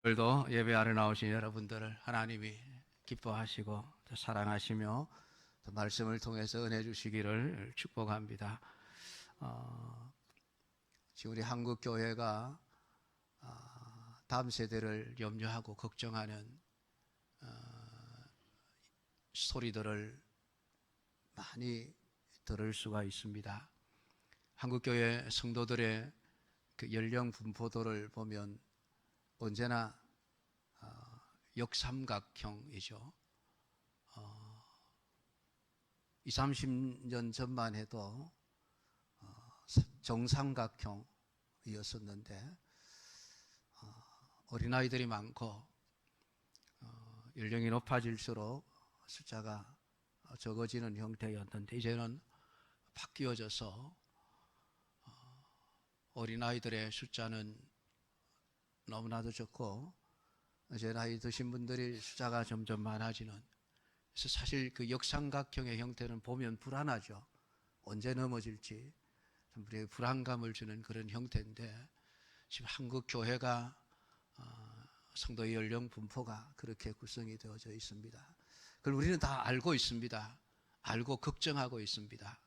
오늘도 예배하러 나오신 여러분들을 하나님이 기뻐하시고 또 사랑하시며 또 말씀을 통해서 은혜 주시기를 축복합니다. 지금 우리 한국 교회가 다음 세대를 염려하고 걱정하는 소리들을 많이 들을 수가 있습니다. 한국 교회 성도들의 그 연령 분포도를 보면 언제나 역삼각형이죠. 20, 30년 전만 해도 정삼각형이었었는데 어린아이들이 많고 연령이 높아질수록 숫자가 적어지는 형태였는데 이제는 바뀌어져서 어린아이들의 숫자는 너무나도 적고 이제 나이 드신 분들이 숫자가 점점 많아지는, 그래서 사실 그 역삼각형의 형태는 보면 불안하죠. 언제 넘어질지 좀 우리에게 불안감을 주는 그런 형태인데 지금 한국 교회가 성도의 연령 분포가 그렇게 구성이 되어져 있습니다. 그걸 우리는 다 알고 있습니다. 알고 걱정하고 있습니다.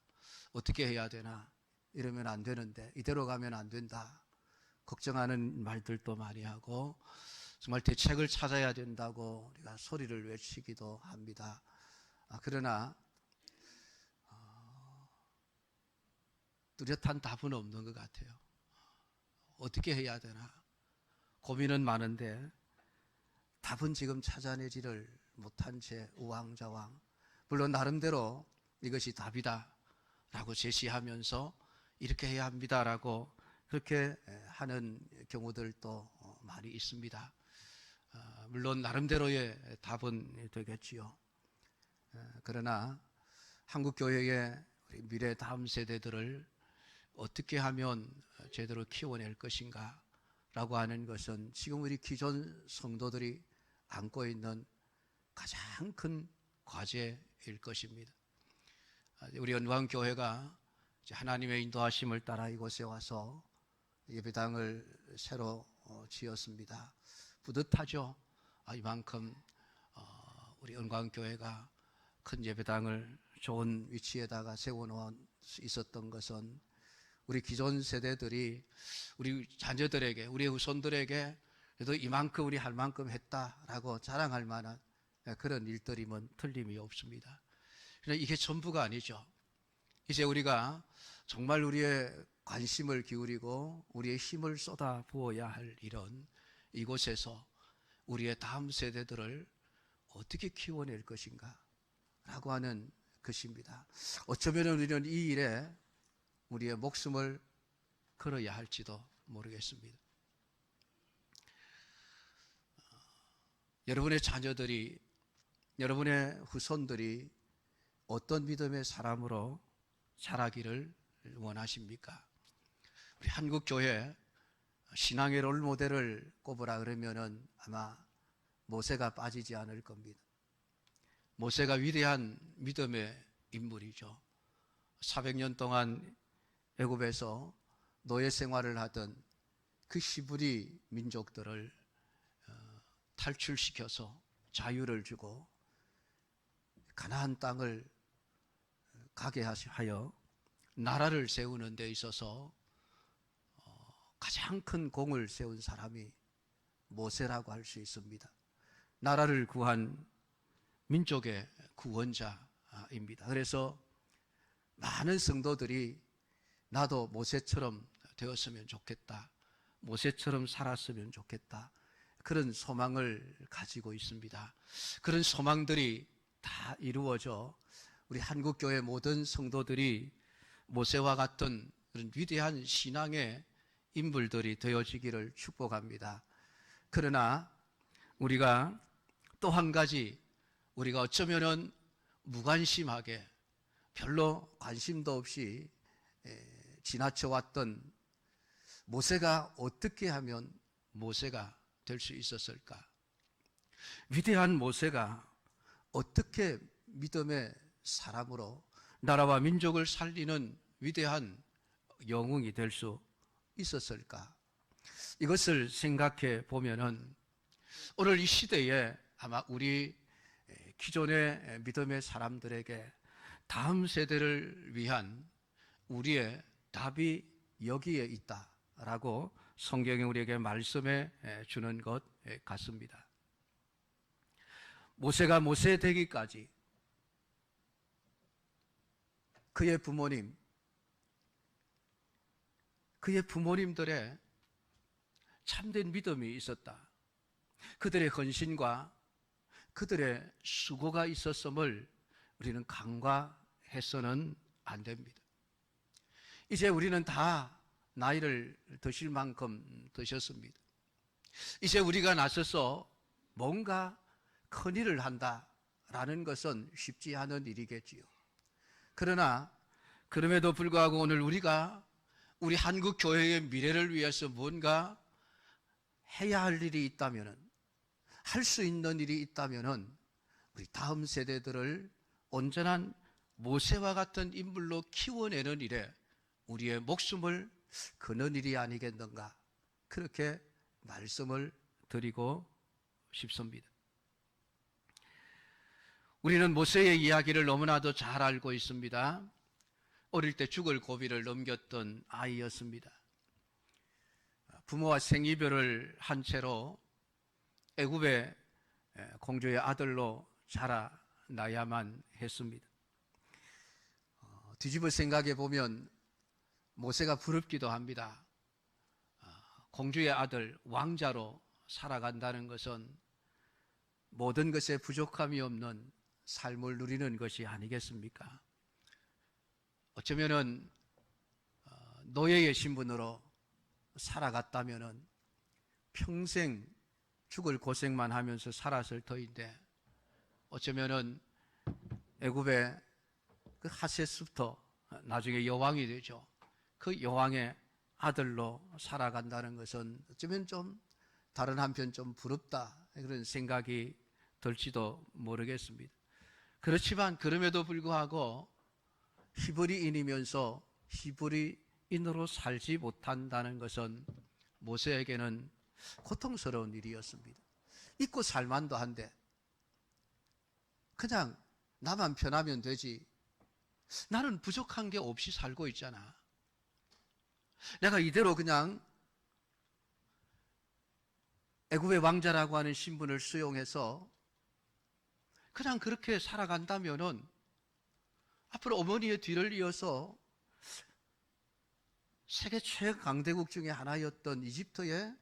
어떻게 해야 되나, 이러면 안 되는데, 이대로 가면 안 된다, 걱정하는 말들도 많이 하고 정말 대책을 찾아야 된다고 우리가 소리를 외치기도 합니다. 그러나 뚜렷한 답은 없는 것 같아요. 어떻게 해야 되나 고민은 많은데 답은 지금 찾아내지를 못한 채 우왕좌왕, 물론 나름대로 이것이 답이다 라고 제시하면서 이렇게 해야 합니다 라고 그렇게 하는 경우들도 많이 있습니다. 물론 나름대로의 답은 되겠지요. 그러나 한국 교회의 미래 다음 세대들을 어떻게 하면 제대로 키워낼 것인가 라고 하는 것은 지금 우리 기존 성도들이 안고 있는 가장 큰 과제일 것입니다. 우리 연광교회가 하나님의 인도하심을 따라 이곳에 와서 예배당을 새로 지었습니다. 뿌듯하죠. 이만큼 우리 은광교회가 큰 예배당을 좋은 위치에다가 세워놓은 수 있었던 것은 우리 기존 세대들이 우리 자녀들에게, 우리 후손들에게 그래도 이만큼 우리 할 만큼 했다라고 자랑할 만한 그런 일들이면 틀림이 없습니다. 그러나 이게 전부가 아니죠. 이제 우리가 정말 우리의 관심을 기울이고 우리의 힘을 쏟아 부어야 할 일은 이곳에서 우리의 다음 세대들을 어떻게 키워낼 것인가 라고 하는 것입니다. 어쩌면 우리는 이 일에 우리의 목숨을 걸어야 할지도 모르겠습니다. 여러분의 자녀들이, 여러분의 후손들이 어떤 믿음의 사람으로 자라기를 원하십니까? 우리 한국교회 신앙의 롤모델을 꼽으라 그러면은 아마 모세가 빠지지 않을 겁니다. 모세가 위대한 믿음의 인물이죠. 400년 동안 애굽에서 노예 생활을 하던 그 히브리 민족들을 탈출시켜서 자유를 주고 가나안 땅을 가게 하여 나라를 세우는 데 있어서 가장 큰 공을 세운 사람이 모세라고 할 수 있습니다. 나라를 구한 민족의 구원자입니다. 그래서 많은 성도들이 나도 모세처럼 되었으면 좋겠다, 모세처럼 살았으면 좋겠다, 그런 소망을 가지고 있습니다. 그런 소망들이 다 이루어져 우리 한국교회 모든 성도들이 모세와 같은 그런 위대한 신앙의 인물들이 되어지기를 축복합니다. 그러나 우리가 또 한 가지, 우리가 어쩌면은 무관심하게 별로 관심도 없이 지나쳐왔던 모세가 어떻게 하면 모세가 될 수 있었을까? 위대한 모세가 어떻게 믿음의 사람으로 나라와 민족을 살리는 위대한 영웅이 될 수 있었을까? 이것을 생각해 보면은 오늘 이 시대에 아마 우리 기존의 믿음의 사람들에게 다음 세대를 위한 우리의 답이 여기에 있다라고 성경이 우리에게 말씀해 주는 것 같습니다. 모세가 모세 되기까지 그의 부모님들의 참된 믿음이 있었다. 그들의 헌신과 그들의 수고가 있었음을 우리는 간과해서는 안 됩니다. 이제 우리는 다 나이를 드실 만큼 드셨습니다. 이제 우리가 나서서 뭔가 큰일을 한다라는 것은 쉽지 않은 일이겠지요. 그러나 그럼에도 불구하고 오늘 우리가 우리 한국 교회의 미래를 위해서 뭔가 해야 할 일이 있다면, 할 수 있는 일이 있다면 우리 다음 세대들을 온전한 모세와 같은 인물로 키워내는 일에 우리의 목숨을 거는 일이 아니겠는가, 그렇게 말씀을 드리고 싶습니다. 우리는 모세의 이야기를 너무나도 잘 알고 있습니다. 어릴 때 죽을 고비를 넘겼던 아이였습니다. 부모와 생이별을 한 채로 애굽의 공주의 아들로 자라나야만 했습니다. 뒤집어 생각해 보면 모세가 부럽기도 합니다. 공주의 아들, 왕자로 살아간다는 것은 모든 것에 부족함이 없는 삶을 누리는 것이 아니겠습니까? 어쩌면은 노예의 신분으로 살아갔다면은 평생 죽을 고생만 하면서 살았을 터인데, 어쩌면은 애굽의 그 하셋부터 나중에 여왕이 되죠. 그 여왕의 아들로 살아간다는 것은 어쩌면 좀 다른 한편 좀 부럽다, 그런 생각이 들지도 모르겠습니다. 그렇지만 그럼에도 불구하고 히브리인이면서 히브리인으로 살지 못한다는 것은 모세에게는 고통스러운 일이었습니다. 잊고 살만도 한데 그냥 나만 편하면 되지, 나는 부족한 게 없이 살고 있잖아, 내가 이대로 그냥 애굽의 왕자라고 하는 신분을 수용해서 그냥 그렇게 살아간다면은 앞으로 어머니의 뒤를 이어서 세계 최강대국 중에 하나였던 이집트의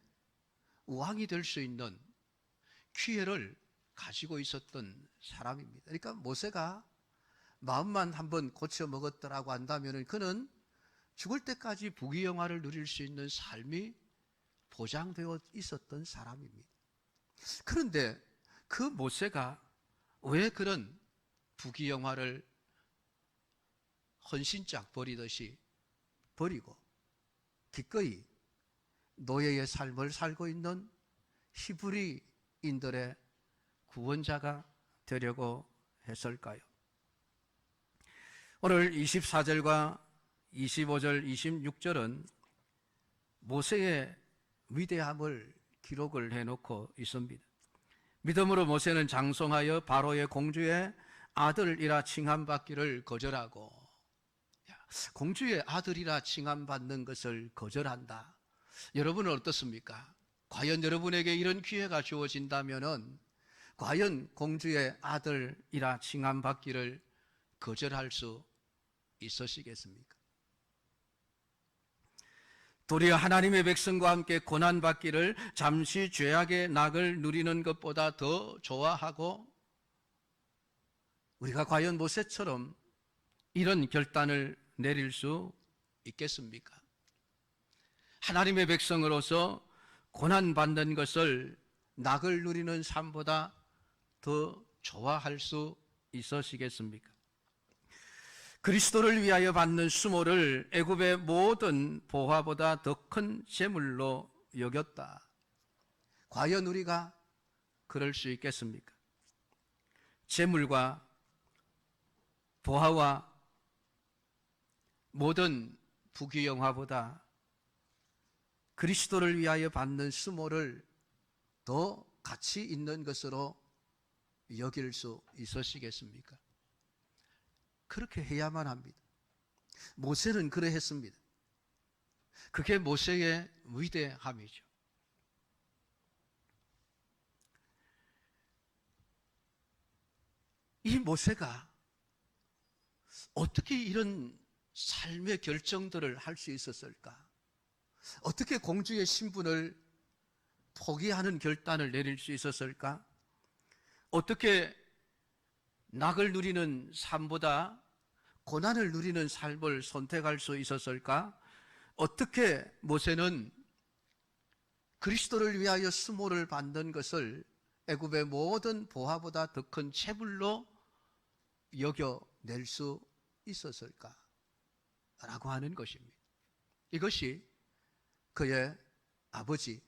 왕이 될 수 있는 기회를 가지고 있었던 사람입니다. 그러니까 모세가 마음만 한번 고쳐 먹었더라고 한다면 그는 죽을 때까지 부귀영화를 누릴 수 있는 삶이 보장되어 있었던 사람입니다. 그런데 그 모세가 왜 그런 부귀영화를 헌신짝 버리듯이 버리고 기꺼이 노예의 삶을 살고 있는 히브리인들의 구원자가 되려고 했을까요? 오늘 24절과 25절, 26절은 모세의 위대함을 기록을 해놓고 있습니다. 믿음으로 모세는 장성하여 바로의 공주의 아들이라 칭함받기를 거절하고, 공주의 아들이라 칭함받는 것을 거절한다. 여러분은 어떻습니까? 과연 여러분에게 이런 기회가 주어진다면은 과연 공주의 아들이라 칭함받기를 거절할 수 있으시겠습니까? 도리어 하나님의 백성과 함께 고난받기를 잠시 죄악의 낙을 누리는 것보다 더 좋아하고, 우리가 과연 모세처럼 이런 결단을 내릴 수 있겠습니까? 하나님의 백성으로서 고난받는 것을 낙을 누리는 삶보다 더 좋아할 수 있으시겠습니까? 그리스도를 위하여 받는 수모를 애굽의 모든 보화보다 더 큰 재물로 여겼다. 과연 우리가 그럴 수 있겠습니까? 재물과 보화와 모든 부귀영화보다 그리스도를 위하여 받는 수모를 더 가치 있는 것으로 여길 수 있으시겠습니까? 그렇게 해야만 합니다. 모세는 그러했습니다. 그게 모세의 위대함이죠. 이 모세가 어떻게 이런 삶의 결정들을 할 수 있었을까? 어떻게 공주의 신분을 포기하는 결단을 내릴 수 있었을까? 어떻게 낙을 누리는 삶보다 고난을 누리는 삶을 선택할 수 있었을까? 어떻게 모세는 그리스도를 위하여 수모를 받는 것을 애굽의 모든 보화보다 더 큰 체불로 여겨낼 수 있었을까? 라고 하는 것입니다. 이것이 그의 아버지,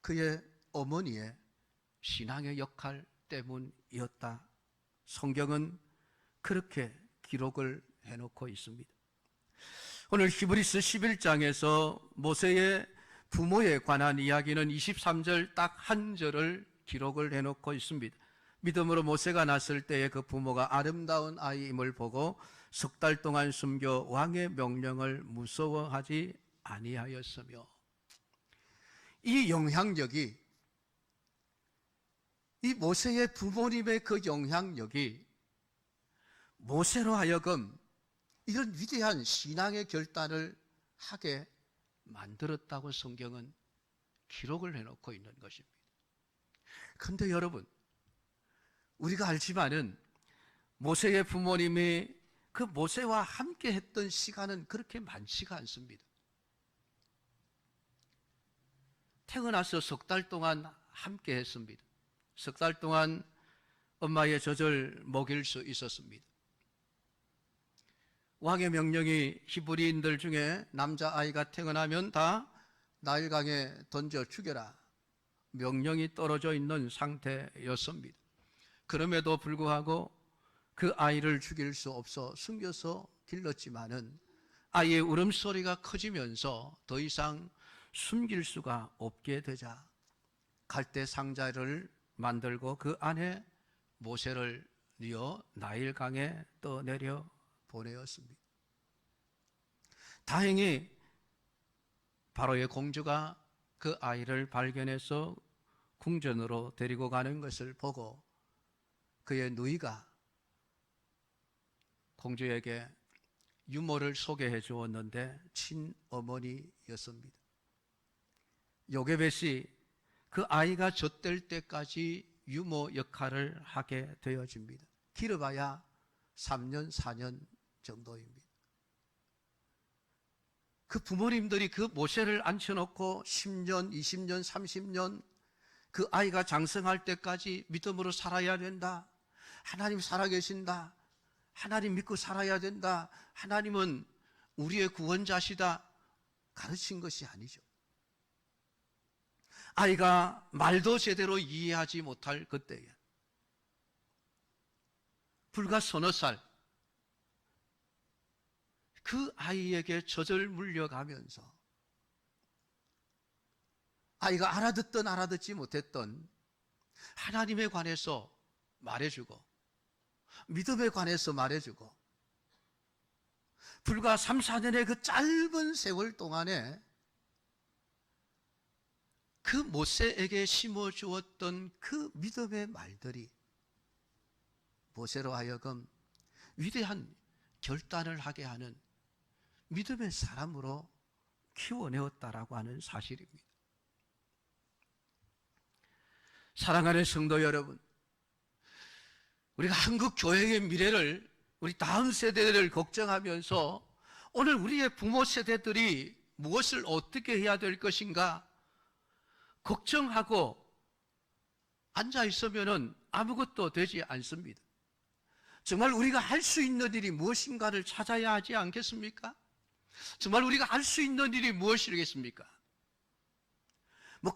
그의 어머니의 신앙의 역할 때문이었다. 성경은 그렇게 기록을 해놓고 있습니다. 오늘 히브리서 11장에서 모세의 부모에 관한 이야기는 23절 딱 한 절을 기록을 해놓고 있습니다. 믿음으로 모세가 났을 때에 그 부모가 아름다운 아이임을 보고 석 달 동안 숨겨 왕의 명령을 무서워하지 아니하였으며, 이 영향력이, 이 모세의 부모님의 그 영향력이 모세로 하여금 이런 위대한 신앙의 결단을 하게 만들었다고 성경은 기록을 해놓고 있는 것입니다. 그런데 여러분, 우리가 알지만은 모세의 부모님이 그 모세와 함께 했던 시간은 그렇게 많지가 않습니다. 태어나서 석 달 동안 함께 했습니다. 석 달 동안 엄마의 젖을 먹일 수 있었습니다. 왕의 명령이 히브리인들 중에 남자아이가 태어나면 다 나일강에 던져 죽여라, 명령이 떨어져 있는 상태였습니다. 그럼에도 불구하고 그 아이를 죽일 수 없어 숨겨서 길렀지만은 아이의 울음소리가 커지면서 더 이상 숨길 수가 없게 되자 갈대 상자를 만들고 그 안에 모세를 넣어 나일강에 떠내려 보내었습니다. 다행히 바로의 공주가 그 아이를 발견해서 궁전으로 데리고 가는 것을 보고 그의 누이가 공주에게 유모를 소개해 주었는데 친어머니였습니다. 요게벳이 그 아이가 젖될 때까지 유모 역할을 하게 되어집니다. 길어봐야 3년, 4년 정도입니다. 그 부모님들이 그 모세를 앉혀놓고 10년, 20년, 30년 그 아이가 장성할 때까지 믿음으로 살아야 된다. 하나님 살아계신다. 하나님 믿고 살아야 된다. 하나님은 우리의 구원자시다. 가르친 것이 아니죠. 아이가 말도 제대로 이해하지 못할 그때에 불과 서너 살 그 아이에게 젖을 물려가면서 아이가 알아듣던 알아듣지 못했던 하나님에 관해서 말해주고 믿음에 관해서 말해주고 불과 3, 4년의 그 짧은 세월 동안에 그 모세에게 심어주었던 그 믿음의 말들이 모세로 하여금 위대한 결단을 하게 하는 믿음의 사람으로 키워내었다라고 하는 사실입니다. 사랑하는 성도 여러분, 우리가 한국 교회의 미래를, 우리 다음 세대를 걱정하면서 오늘 우리의 부모 세대들이 무엇을 어떻게 해야 될 것인가 걱정하고 앉아 있으면 아무것도 되지 않습니다. 정말 우리가 할 수 있는 일이 무엇인가를 찾아야 하지 않겠습니까? 정말 우리가 할 수 있는 일이 무엇이겠습니까?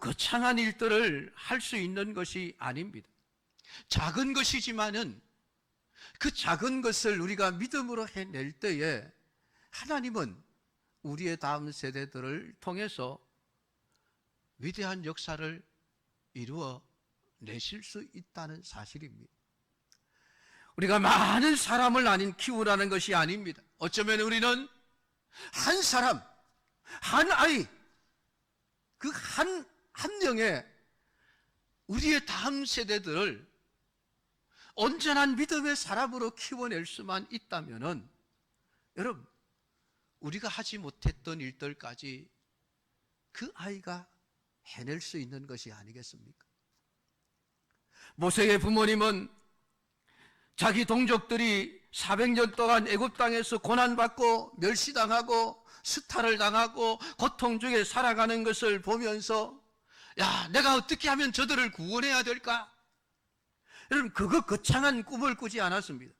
거창한 일들을 할 수 있는 것이 아닙니다. 작은 것이지만은 그 작은 것을 우리가 믿음으로 해낼 때에 하나님은 우리의 다음 세대들을 통해서 위대한 역사를 이루어 내실 수 있다는 사실입니다. 우리가 많은 사람을 키우라는 것이 아닙니다. 어쩌면 우리는 한 사람, 한 아이, 그 한 명의 우리의 다음 세대들을 온전한 믿음의 사람으로 키워낼 수만 있다면은, 여러분, 우리가 하지 못했던 일들까지 그 아이가 해낼 수 있는 것이 아니겠습니까? 모세의 부모님은 자기 동족들이 400년 동안 애굽 땅에서 고난받고 멸시당하고 수탈을 당하고 고통 중에 살아가는 것을 보면서, 야, 내가 어떻게 하면 저들을 구원해야 될까? 여러분, 그거 거창한 꿈을 꾸지 않았습니다.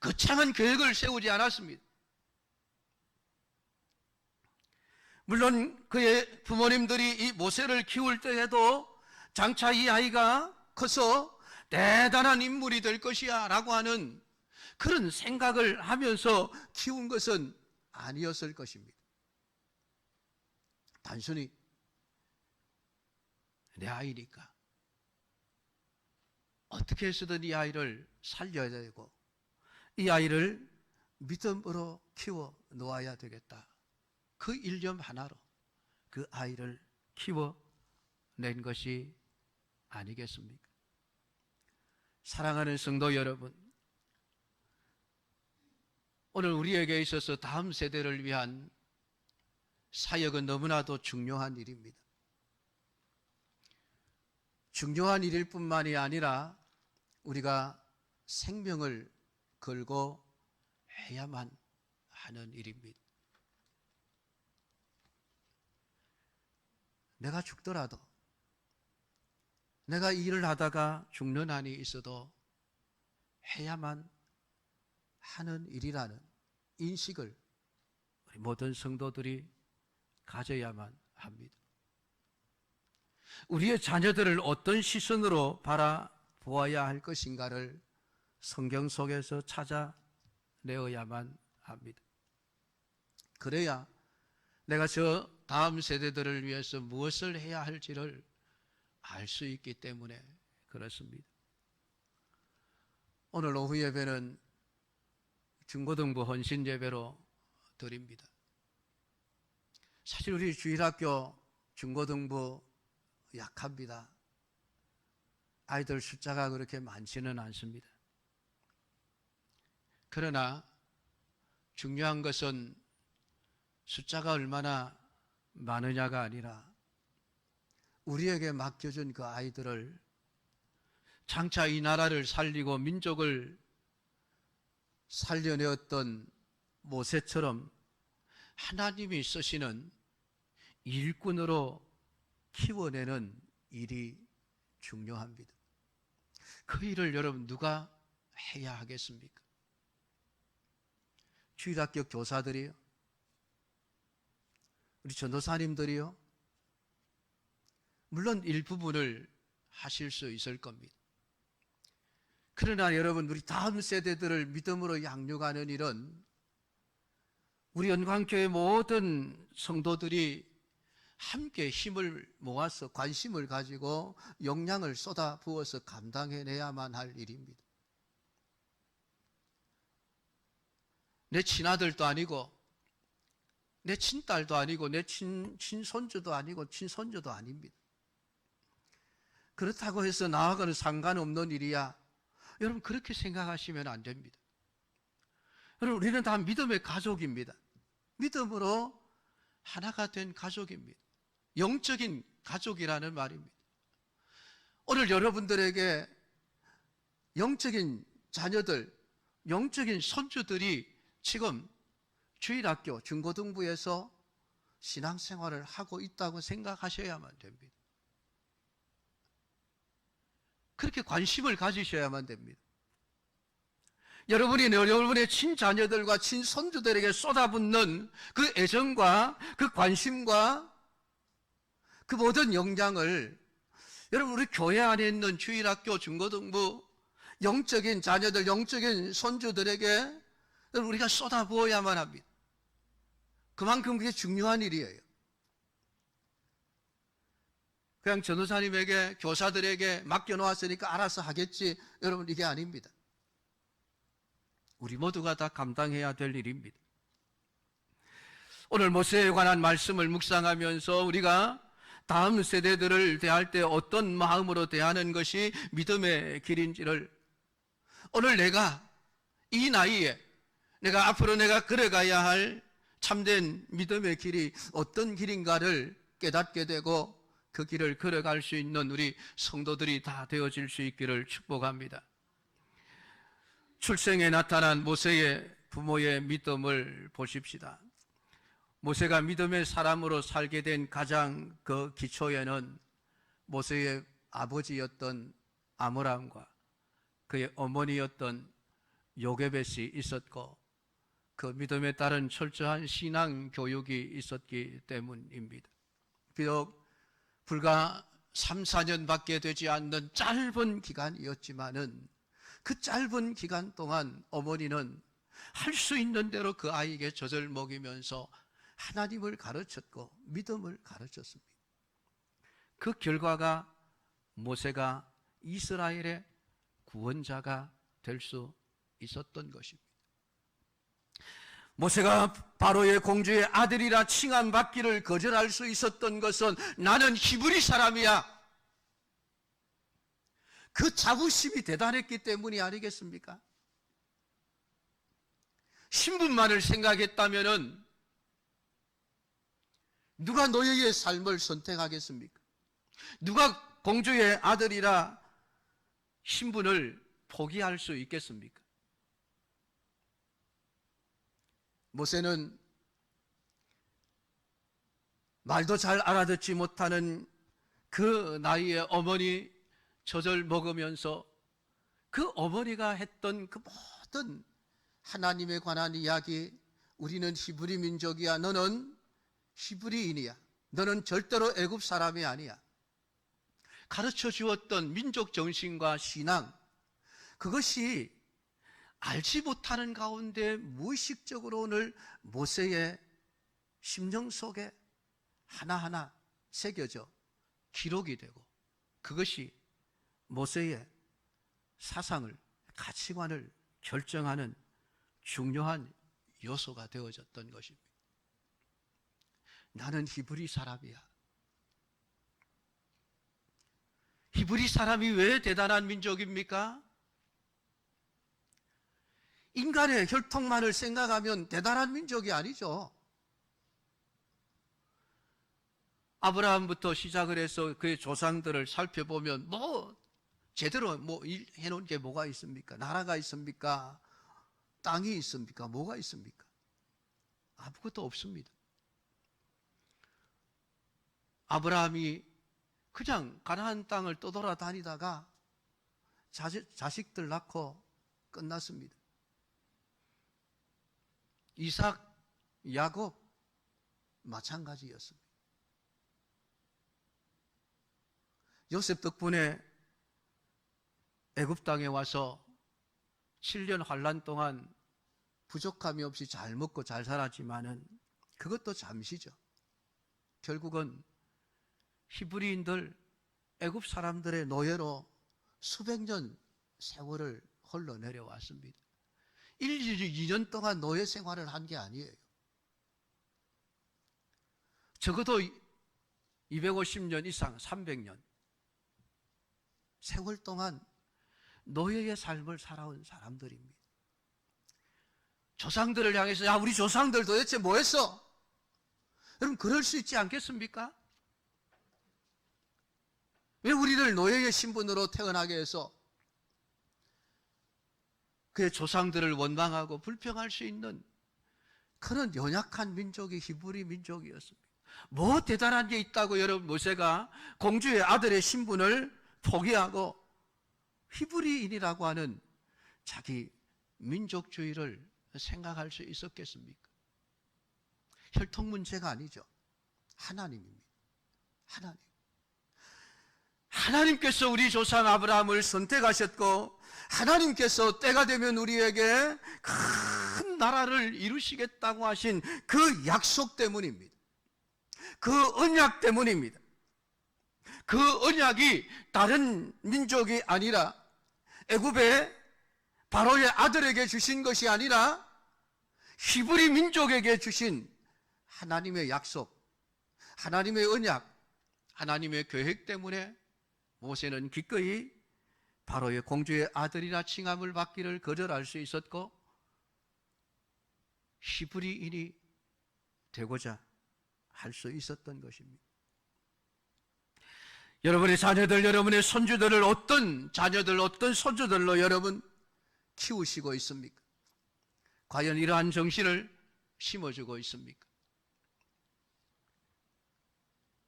거창한 계획을 세우지 않았습니다. 물론 그의 부모님들이 이 모세를 키울 때에도 장차 이 아이가 커서 대단한 인물이 될 것이야 라고 하는 그런 생각을 하면서 키운 것은 아니었을 것입니다. 단순히 내 아이니까 어떻게 해서든 이 아이를 살려야 되고 이 아이를 믿음으로 키워 놓아야 되겠다. 그 일념 하나로 그 아이를 키워낸 것이 아니겠습니까? 사랑하는 성도 여러분, 오늘 우리에게 있어서 다음 세대를 위한 사역은 너무나도 중요한 일입니다. 중요한 일일 뿐만이 아니라 우리가 생명을 걸고 해야만 하는 일입니다. 내가 죽더라도, 내가 일을 하다가 죽는 한이 있어도 해야만 하는 일이라는 인식을 우리 모든 성도들이 가져야만 합니다. 우리의 자녀들을 어떤 시선으로 바라보아야 할 것인가를 성경 속에서 찾아내어야만 합니다. 그래야 내가 저 다음 세대들을 위해서 무엇을 해야 할지를 알 수 있기 때문에 그렇습니다. 오늘 오후 예배는 중고등부 헌신 예배로 드립니다. 사실 우리 주일학교 중고등부 약합니다. 아이들 숫자가 그렇게 많지는 않습니다. 그러나 중요한 것은 숫자가 얼마나 많으냐가 아니라 우리에게 맡겨준 그 아이들을 장차 이 나라를 살리고 민족을 살려내었던 모세처럼 하나님이 쓰시는 일꾼으로 키워내는 일이 중요합니다. 그 일을 여러분 누가 해야 하겠습니까? 주일학교 교사들이요? 우리 전도사님들이요? 물론 일부분을 하실 수 있을 겁니다. 그러나 여러분, 우리 다음 세대들을 믿음으로 양육하는 일은 우리 연광교회 모든 성도들이 함께 힘을 모아서 관심을 가지고 역량을 쏟아 부어서 감당해내야만 할 일입니다. 내 친아들도 아니고 내 친딸도 아니고 내 친손주도 아니고 친손주도 아닙니다. 그렇다고 해서 나하고는 상관없는 일이야, 여러분 그렇게 생각하시면 안 됩니다. 여러분, 우리는 다 믿음의 가족입니다. 믿음으로 하나가 된 가족입니다. 영적인 가족이라는 말입니다. 오늘 여러분들에게 영적인 자녀들, 영적인 손주들이 지금 주일학교 중고등부에서 신앙생활을 하고 있다고 생각하셔야만 됩니다. 그렇게 관심을 가지셔야만 됩니다. 여러분이 여러분의 친자녀들과 친손주들에게 쏟아붓는 그 애정과 그 관심과 그 모든 역량을 여러분, 우리 교회 안에 있는 주일학교 중고등부 영적인 자녀들, 영적인 손주들에게 우리가 쏟아부어야만 합니다. 그만큼 그게 중요한 일이에요. 그냥 전도사님에게, 교사들에게 맡겨놓았으니까 알아서 하겠지. 여러분, 이게 아닙니다. 우리 모두가 다 감당해야 될 일입니다. 오늘 모세에 관한 말씀을 묵상하면서 우리가 다음 세대들을 대할 때 어떤 마음으로 대하는 것이 믿음의 길인지를, 오늘 내가 이 나이에 내가 앞으로 내가 걸어가야 할 참된 믿음의 길이 어떤 길인가를 깨닫게 되고 그 길을 걸어갈 수 있는 우리 성도들이 다 되어질 수 있기를 축복합니다. 출생에 나타난 모세의 부모의 믿음을 보십시다. 모세가 믿음의 사람으로 살게 된 가장 그 기초에는 모세의 아버지였던 아므람과 그의 어머니였던 요게벳이 있었고, 그 믿음에 따른 철저한 신앙 교육이 있었기 때문입니다. 비록 불과 3, 4년밖에 되지 않는 짧은 기간이었지만은 그 짧은 기간 동안 어머니는 할 수 있는 대로 그 아이에게 젖을 먹이면서 하나님을 가르쳤고 믿음을 가르쳤습니다. 그 결과가 모세가 이스라엘의 구원자가 될 수 있었던 것입니다. 모세가 바로의 공주의 아들이라 칭함받기를 거절할 수 있었던 것은 나는 히브리 사람이야, 그 자부심이 대단했기 때문이 아니겠습니까? 신분만을 생각했다면 누가 노예의 삶을 선택하겠습니까? 누가 공주의 아들이라 신분을 포기할 수 있겠습니까? 모세는 말도 잘 알아듣지 못하는 그 나이에 어머니 젖을 먹으면서 그 어머니가 했던 그 모든 하나님에 관한 이야기, 우리는 히브리 민족이야, 너는 히브리인이야, 너는 절대로 애굽 사람이 아니야, 가르쳐 주었던 민족 정신과 신앙, 그것이 알지 못하는 가운데 무의식적으로 오늘 모세의 심령 속에 하나하나 새겨져 기록이 되고, 그것이 모세의 사상을, 가치관을 결정하는 중요한 요소가 되어졌던 것입니다. 나는 히브리 사람이야. 히브리 사람이 왜 대단한 민족입니까? 인간의 혈통만을 생각하면 대단한 민족이 아니죠. 아브라함부터 시작을 해서 그의 조상들을 살펴보면 제대로 해놓은 게 뭐가 있습니까? 나라가 있습니까? 땅이 있습니까? 뭐가 있습니까? 아무것도 없습니다. 아브라함이 그냥 가나안 땅을 떠돌아다니다가 자식들 낳고 끝났습니다. 이삭, 야곱 마찬가지였습니다. 요셉 덕분에 애굽 땅에 와서 7년 환란 동안 부족함이 없이 잘 먹고 잘 살았지만은 그것도 잠시죠. 결국은 히브리인들, 애굽 사람들의 노예로 수백 년 세월을 흘러내려왔습니다. 1, 2년 동안 노예 생활을 한 게 아니에요. 적어도 250년 이상, 300년 세월 동안 노예의 삶을 살아온 사람들입니다. 조상들을 향해서 야, 우리 조상들 도대체 뭐 했어? 여러분, 그럴 수 있지 않겠습니까? 왜 우리를 노예의 신분으로 태어나게 해서 그의 조상들을 원망하고 불평할 수 있는 그런 연약한 민족이 히브리 민족이었습니다. 뭐 대단한 게 있다고 여러분, 모세가 공주의 아들의 신분을 포기하고 히브리인이라고 하는 자기 민족주의를 생각할 수 있었겠습니까? 혈통 문제가 아니죠. 하나님입니다. 하나님께서 우리 조상 아브라함을 선택하셨고, 하나님께서 때가 되면 우리에게 큰 나라를 이루시겠다고 하신 그 약속 때문입니다. 그 언약 때문입니다. 그 언약이 다른 민족이 아니라 애굽의 바로의 아들에게 주신 것이 아니라 히브리 민족에게 주신 하나님의 약속, 하나님의 언약, 하나님의 계획 때문에 모세는 기꺼이 바로의 공주의 아들이라 칭함을 받기를 거절할 수 있었고 히브리인이 되고자 할 수 있었던 것입니다. 여러분의 자녀들, 여러분의 손주들을 어떤 자녀들, 어떤 손주들로 여러분 키우시고 있습니까? 과연 이러한 정신을 심어주고 있습니까?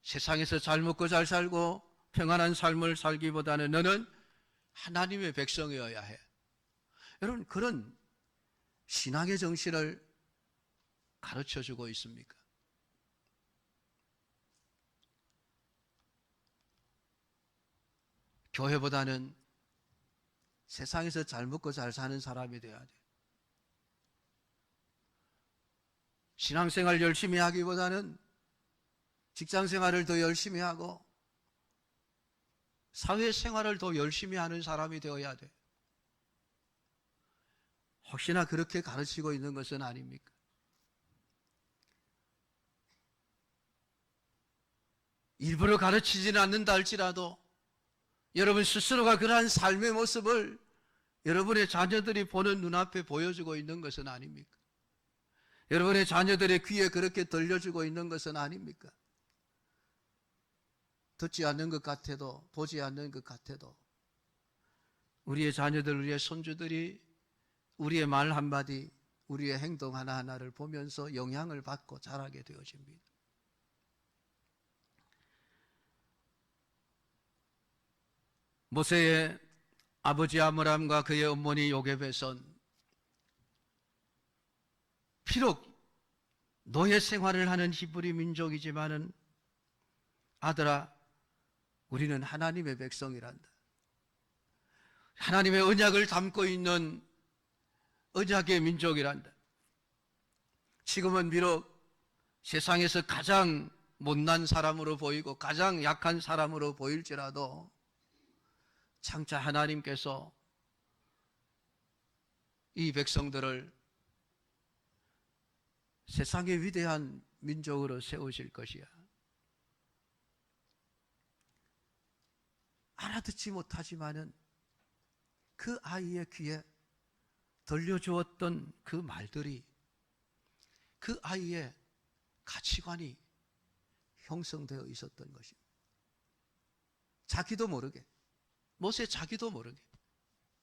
세상에서 잘 먹고 잘 살고 평안한 삶을 살기보다는 너는 하나님의 백성이어야 해. 여러분, 그런 신앙의 정신을 가르쳐주고 있습니까? 교회보다는 세상에서 잘 먹고 잘 사는 사람이 되어야 돼. 신앙생활 열심히 하기보다는 직장생활을 더 열심히 하고 사회생활을 더 열심히 하는 사람이 되어야 돼. 혹시나 그렇게 가르치고 있는 것은 아닙니까? 일부러 가르치지는 않는다 할지라도 여러분 스스로가 그러한 삶의 모습을 여러분의 자녀들이 보는 눈앞에 보여주고 있는 것은 아닙니까? 여러분의 자녀들의 귀에 그렇게 들려주고 있는 것은 아닙니까? 듣지 않는 것 같아도 보지 않는 것 같아도 우리의 자녀들, 우리의 손주들이 우리의 말 한마디, 우리의 행동 하나하나를 보면서 영향을 받고 자라게 되어집니다. 모세의 아버지 아므람과 그의 어머니 요게벳은 비록 노예 생활을 하는 히브리 민족이지만은 아들아, 우리는 하나님의 백성이란다. 하나님의 언약을 담고 있는 언약의 민족이란다. 지금은 비록 세상에서 가장 못난 사람으로 보이고 가장 약한 사람으로 보일지라도 장차 하나님께서 이 백성들을 세상의 위대한 민족으로 세우실 것이야. 알아듣지 못하지만은 그 아이의 귀에 들려주었던 그 말들이 그 아이의 가치관이 형성되어 있었던 것입니다. 자기도 모르게, 모세 자기도 모르게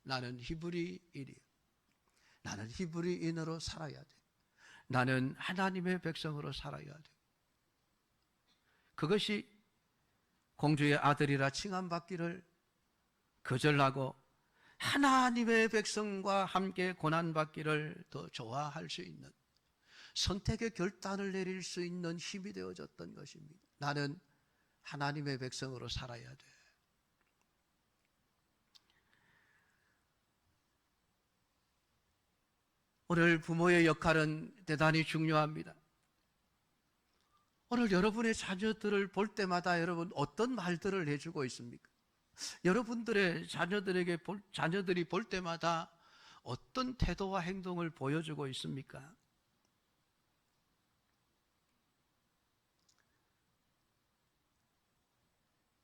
나는 히브리인이야. 나는 히브리인으로 살아야 돼. 나는 하나님의 백성으로 살아야 돼. 그것이 공주의 아들이라 칭함받기를 거절하고 하나님의 백성과 함께 고난받기를 더 좋아할 수 있는 선택의 결단을 내릴 수 있는 힘이 되어졌던 것입니다. 나는 하나님의 백성으로 살아야 돼. 오늘 부모의 역할은 대단히 중요합니다. 오늘 여러분의 자녀들을 볼 때마다 여러분 어떤 말들을 해주고 있습니까? 여러분들의 자녀들이 볼 때마다 어떤 태도와 행동을 보여주고 있습니까?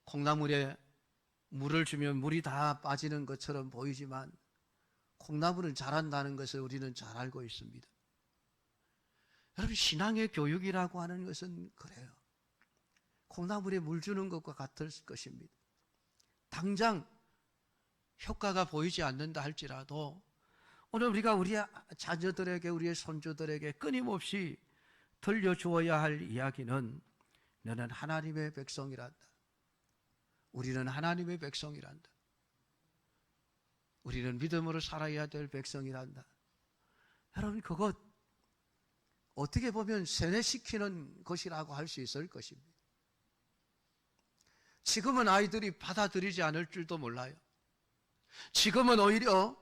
콩나물에 물을 주면 물이 다 빠지는 것처럼 보이지만 콩나물은 자란다는 것을 우리는 잘 알고 있습니다. 여러분, 신앙의 교육이라고 하는 것은 그래요. 콩나물에 물 주는 것과 같을 것입니다. 당장 효과가 보이지 않는다 할지라도 오늘 우리가 우리의 자녀들에게, 우리의 손주들에게 끊임없이 들려주어야 할 이야기는 너는 하나님의 백성이란다. 우리는 하나님의 백성이란다. 우리는 믿음으로 살아야 될 백성이란다. 여러분, 그것 어떻게 보면 세뇌시키는 것이라고 할 수 있을 것입니다. 지금은 아이들이 받아들이지 않을 줄도 몰라요. 지금은 오히려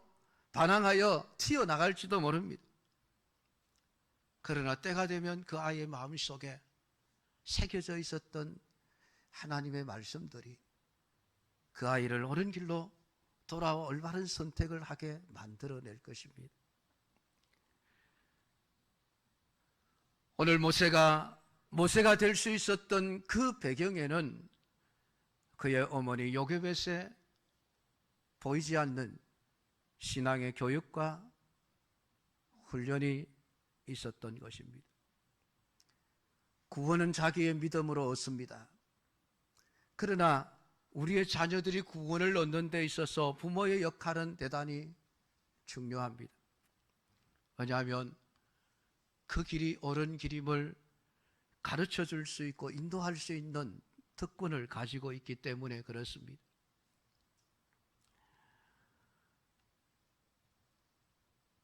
반항하여 튀어나갈지도 모릅니다. 그러나 때가 되면 그 아이의 마음속에 새겨져 있었던 하나님의 말씀들이 그 아이를 옳은 길로 돌아와 올바른 선택을 하게 만들어낼 것입니다. 오늘 모세가 될 수 있었던 그 배경에는 그의 어머니 요게벳의 보이지 않는 신앙의 교육과 훈련이 있었던 것입니다. 구원은 자기의 믿음으로 얻습니다. 그러나 우리의 자녀들이 구원을 얻는 데 있어서 부모의 역할은 대단히 중요합니다. 왜냐하면 그 길이 옳은 길임을 가르쳐 줄 수 있고 인도할 수 있는 특권을 가지고 있기 때문에 그렇습니다.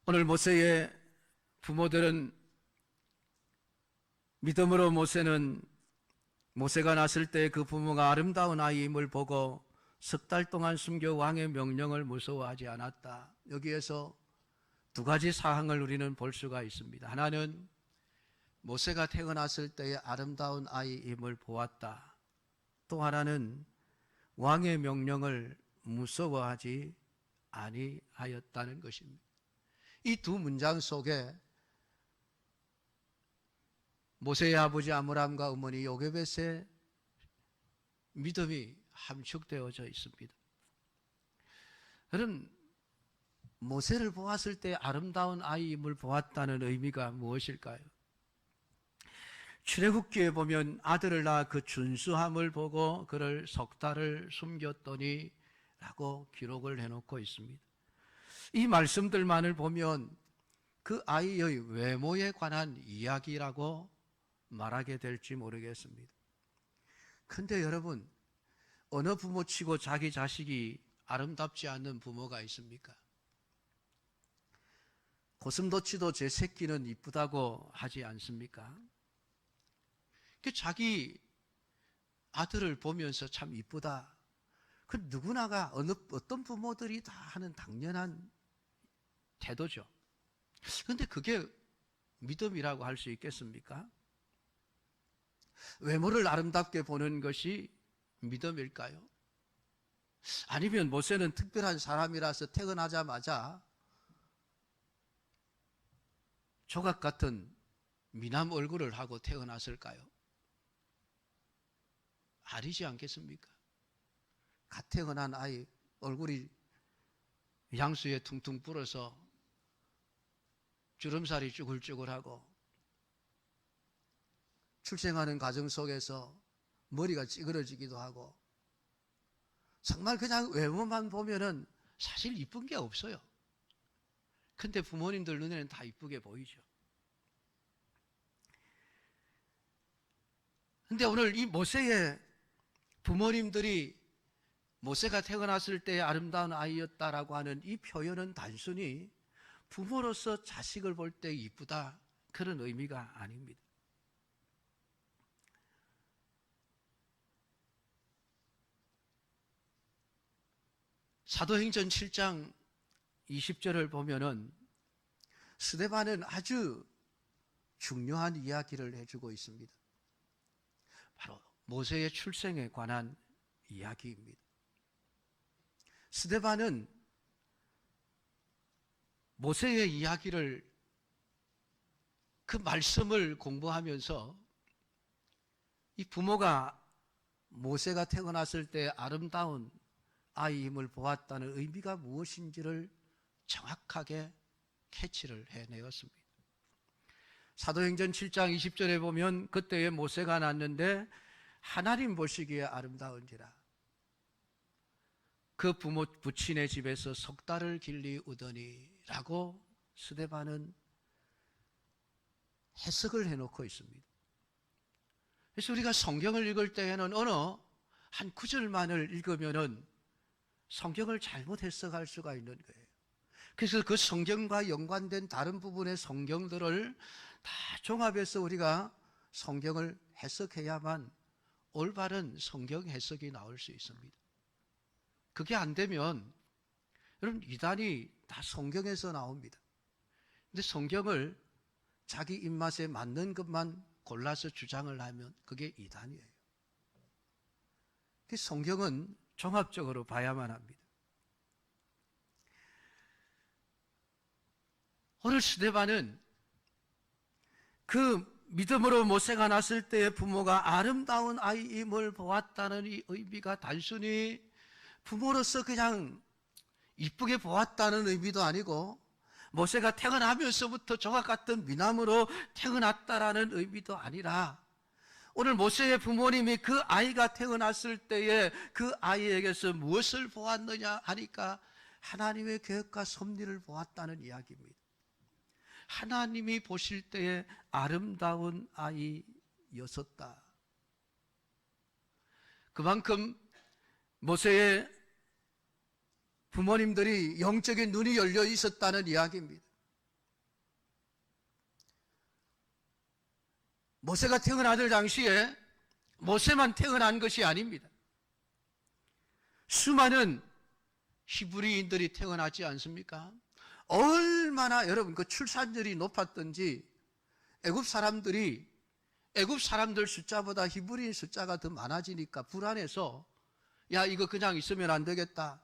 오늘 모세의 부모들은 믿음으로 모세가 낳았을 때 그 부모가 아름다운 아이임을 보고 석 달 동안 숨겨 왕의 명령을 무서워하지 않았다. 여기에서 두 가지 사항을 우리는 볼 수가 있습니다. 하나는 모세가 태어났을 때의 아름다운 아이임을 보았다. 또 하나는 왕의 명령을 무서워하지 아니하였다는 것입니다. 이 두 문장 속에 모세의 아버지 아므람과 어머니 요게벳의 믿음이 함축되어져 있습니다. 여러분, 모세를 보았을 때 아름다운 아이임을 보았다는 의미가 무엇일까요? 출애굽기에 보면 아들을 낳아 그 준수함을 보고 그를 석 달을 숨겼더니 라고 기록을 해놓고 있습니다. 이 말씀들만을 보면 그 아이의 외모에 관한 이야기라고 말하게 될지 모르겠습니다. 그런데 여러분, 어느 부모치고 자기 자식이 아름답지 않는 부모가 있습니까? 고슴도치도 제 새끼는 이쁘다고 하지 않습니까? 자기 아들을 보면서 참 이쁘다. 그 누구나가 어떤 부모들이 다 하는 당연한 태도죠. 그런데 그게 믿음이라고 할 수 있겠습니까? 외모를 아름답게 보는 것이 믿음일까요? 아니면 모세는 특별한 사람이라서 태어나자마자 조각 같은 미남 얼굴을 하고 태어났을까요? 아니지 않겠습니까? 갓 태어난 아이 얼굴이 양수에 퉁퉁 불어서 주름살이 쭈글쭈글하고 출생하는 과정 속에서 머리가 찌그러지기도 하고 정말 그냥 외모만 보면은 사실 이쁜 게 없어요. 근데 부모님들 눈에는 다 이쁘게 보이죠. 근데 오늘 이 모세의 부모님들이 모세가 태어났을 때 아름다운 아이였다라고 하는 이 표현은 단순히 부모로서 자식을 볼 때 이쁘다 그런 의미가 아닙니다. 사도행전 7장 20절을 보면은 스데반은 아주 중요한 이야기를 해주고 있습니다. 바로 모세의 출생에 관한 이야기입니다. 스데반은 모세의 이야기를 그 말씀을 공부하면서 이 부모가 모세가 태어났을 때 아름다운 아이임을 보았다는 의미가 무엇인지를 정확하게 캐치를 해내었습니다. 사도행전 7장 20절에 보면 그때에 모세가 낳았는데 하나님 보시기에 아름다운지라 그 부친의 집에서 석 달을 길리우더니 라고 스데반은 해석을 해놓고 있습니다. 그래서 우리가 성경을 읽을 때에는 어느 한 구절만을 읽으면은 성경을 잘못 해석할 수가 있는 거예요. 그래서 그 성경과 연관된 다른 부분의 성경들을 다 종합해서 우리가 성경을 해석해야만 올바른 성경 해석이 나올 수 있습니다. 그게 안 되면 여러분 이단이 다 성경에서 나옵니다. 근데 성경을 자기 입맛에 맞는 것만 골라서 주장을 하면 그게 이단이에요. 성경은 종합적으로 봐야만 합니다. 오늘 스데반은 그 믿음으로 모세가 났을 때 부모가 아름다운 아이임을 보았다는 이 의미가 단순히 부모로서 그냥 이쁘게 보았다는 의미도 아니고 모세가 태어나면서부터 조각 같은 미남으로 태어났다라는 의미도 아니라 오늘 모세의 부모님이 그 아이가 태어났을 때에 그 아이에게서 무엇을 보았느냐 하니까 하나님의 계획과 섭리를 보았다는 이야기입니다. 하나님이 보실 때에 아름다운 아이였었다. 그만큼 모세의 부모님들이 영적인 눈이 열려 있었다는 이야기입니다. 모세가 태어나던 당시에 모세만 태어난 것이 아닙니다. 수많은 히브리인들이 태어나지 않습니까? 얼마나 여러분 그 출산율이 높았던지 애굽 사람들 숫자보다 히브리인 숫자가 더 많아지니까 불안해서 야 이거 그냥 있으면 안 되겠다.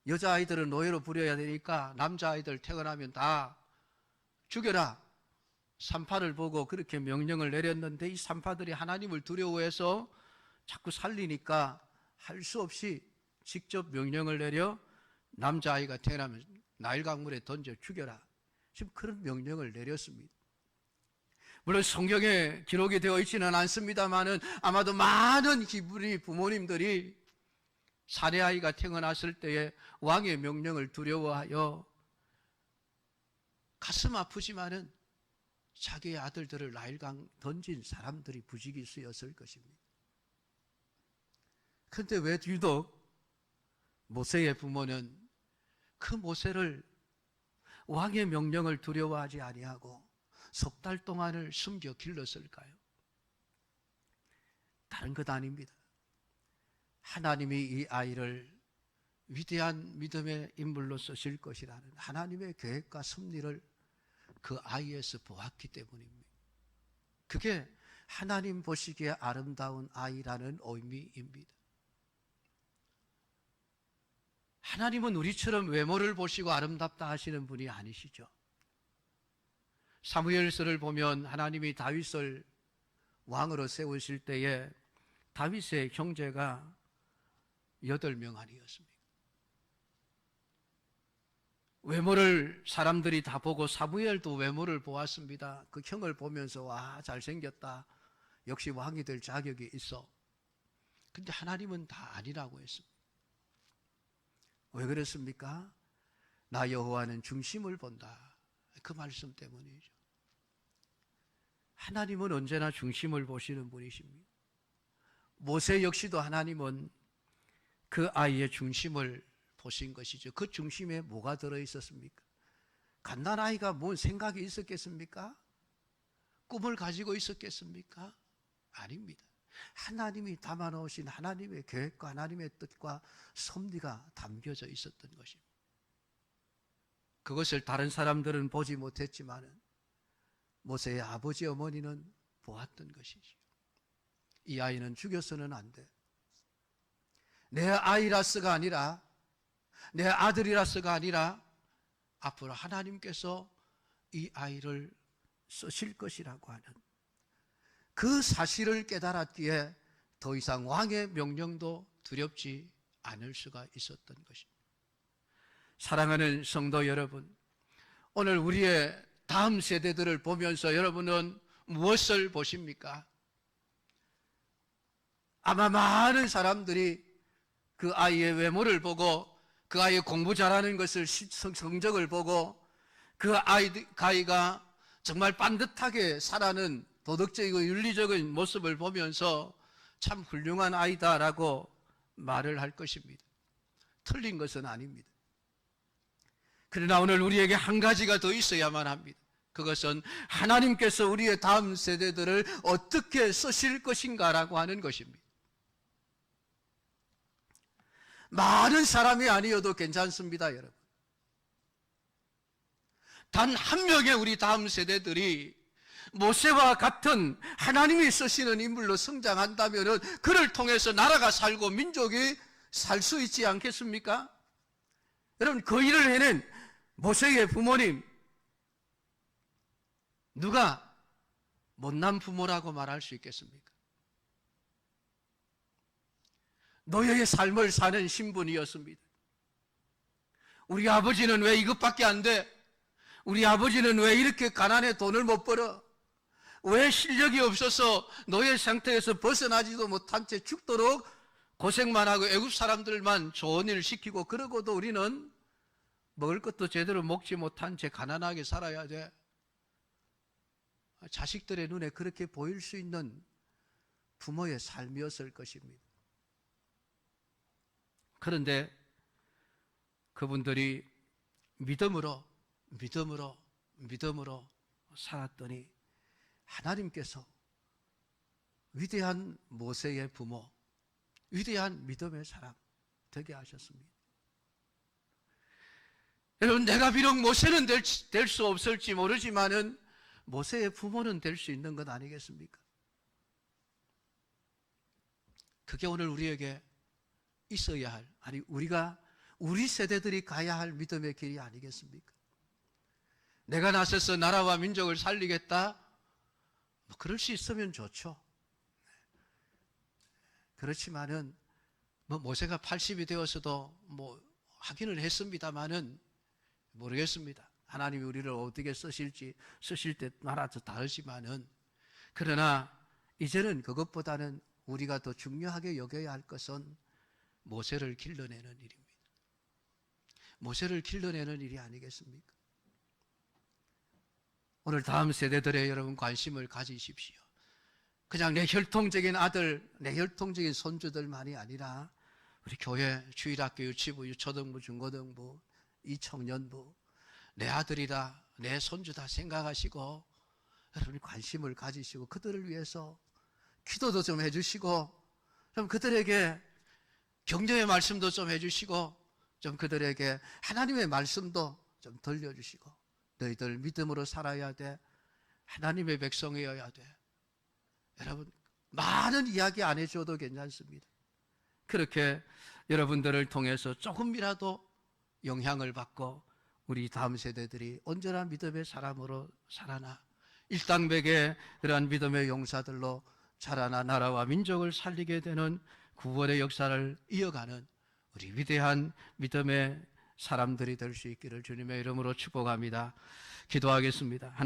여자아이들은 노예로 부려야 되니까 남자아이들 태어나면 다 죽여라. 산파를 보고 그렇게 명령을 내렸는데 이 산파들이 하나님을 두려워해서 자꾸 살리니까 할 수 없이 직접 명령을 내려 남자아이가 태어나면 나일 강물에 던져 죽여라. 지금 그런 명령을 내렸습니다. 물론 성경에 기록이 되어 있지는 않습니다만은 아마도 많은 히브리 부모님들이 사내아이가 태어났을 때에 왕의 명령을 두려워하여 가슴 아프지만은 자기의 아들들을 나일강 던진 사람들이 부지기수였을 것입니다. 그런데 왜 유독 모세의 부모는 그 모세를 왕의 명령을 두려워하지 아니하고 석 달 동안을 숨겨 길렀을까요? 다른 것 아닙니다. 하나님이 이 아이를 위대한 믿음의 인물로 쓰실 것이라는 하나님의 계획과 섭리를 그 아이에서 보았기 때문입니다. 그게 하나님 보시기에 아름다운 아이라는 의미입니다. 하나님은 우리처럼 외모를 보시고 아름답다 하시는 분이 아니시죠. 사무엘서를 보면 하나님이 다윗을 왕으로 세우실 때에 다윗의 형제가 8명 아니었습니까? 외모를 사람들이 다 보고 사무엘도 외모를 보았습니다. 그 형을 보면서 와 잘생겼다. 역시 왕이 될 자격이 있어. 근데 하나님은 다 아니라고 했습니다. 왜 그랬습니까? 나 여호와는 중심을 본다. 그 말씀 때문이죠. 하나님은 언제나 중심을 보시는 분이십니다. 모세 역시도 하나님은 그 아이의 중심을 보신 것이죠. 그 중심에 뭐가 들어있었습니까? 갓난아이가 뭔 생각이 있었겠습니까? 꿈을 가지고 있었겠습니까? 아닙니다. 하나님이 담아놓으신 하나님의 계획과 하나님의 뜻과 섭리가 담겨져 있었던 것입니다. 그것을 다른 사람들은 보지 못했지만 모세의 아버지 어머니는 보았던 것이죠. 이 아이는 죽여서는 안 돼. 내 아이라서가 아니라 내 아들이라서가 아니라 앞으로 하나님께서 이 아이를 쓰실 것이라고 하는 그 사실을 깨달았기에 더 이상 왕의 명령도 두렵지 않을 수가 있었던 것입니다. 사랑하는 성도 여러분, 오늘 우리의 다음 세대들을 보면서 여러분은 무엇을 보십니까? 아마 많은 사람들이 그 아이의 외모를 보고 그 아이의 공부 잘하는 것을 성적을 보고 그 아이가 정말 반듯하게 살아는 도덕적이고 윤리적인 모습을 보면서 참 훌륭한 아이다라고 말을 할 것입니다. 틀린 것은 아닙니다. 그러나 오늘 우리에게 한 가지가 더 있어야만 합니다. 그것은 하나님께서 우리의 다음 세대들을 어떻게 쓰실 것인가라고 하는 것입니다. 많은 사람이 아니어도 괜찮습니다, 여러분. 단 한 명의 우리 다음 세대들이 모세와 같은 하나님이 쓰시는 인물로 성장한다면 그를 통해서 나라가 살고 민족이 살 수 있지 않겠습니까? 여러분, 그 일을 해낸 모세의 부모님, 누가 못난 부모라고 말할 수 있겠습니까? 노예의 삶을 사는 신분이었습니다. 우리 아버지는 왜 이것밖에 안 돼? 우리 아버지는 왜 이렇게 가난해 돈을 못 벌어? 왜 실력이 없어서 노예 상태에서 벗어나지도 못한 채 죽도록 고생만 하고 애굽 사람들만 좋은 일을 시키고, 그러고도 우리는 먹을 것도 제대로 먹지 못한 채 가난하게 살아야 돼? 자식들의 눈에 그렇게 보일 수 있는 부모의 삶이었을 것입니다. 그런데 그분들이 믿음으로 살았더니 하나님께서 위대한 모세의 부모, 위대한 믿음의 사람 되게 하셨습니다. 여러분, 내가 비록 모세는 될 수 없을지 모르지만은 모세의 부모는 될 수 있는 것 아니겠습니까? 그게 오늘 우리에게 있어야 할, 아니 우리 세대들이 가야 할 믿음의 길이 아니겠습니까? 내가 나서서 나라와 민족을 살리겠다, 그럴 수 있으면 좋죠. 그렇지만은 모세가 80이 되어서도 하기는 했습니다만은 모르겠습니다. 하나님이 우리를 어떻게 쓰실 때 나라도 다르지만은, 그러나 이제는 그것보다는 우리가 더 중요하게 여겨야 할 것은 모세를 길러내는 일입니다. 모세를 길러내는 일이 아니겠습니까? 오늘 다음 세대들의 여러분 관심을 가지십시오. 그냥 내 혈통적인 아들, 내 혈통적인 손주들만이 아니라 우리 교회, 주일학교, 유치부, 유초등부, 중고등부, 이 청년부, 내 아들이다, 내 손주다 생각하시고 여러분이 관심을 가지시고 그들을 위해서 기도도 좀 해주시고, 그럼 그들에게 격려의 말씀도 좀 해주시고, 좀 그들에게 하나님의 말씀도 좀 들려주시고, 너희들 믿음으로 살아야 돼, 하나님의 백성이어야 돼. 여러분, 많은 이야기 안 해줘도 괜찮습니다. 그렇게 여러분들을 통해서 조금이라도 영향을 받고 우리 다음 세대들이 언제나 믿음의 사람으로 살아나 일당백의 그러한 믿음의 용사들로 자라나 나라와 민족을 살리게 되는 구원의 역사를 이어가는 우리 위대한 믿음의 사람들이 될 수 있기를 주님의 이름으로 축복합니다. 기도하겠습니다.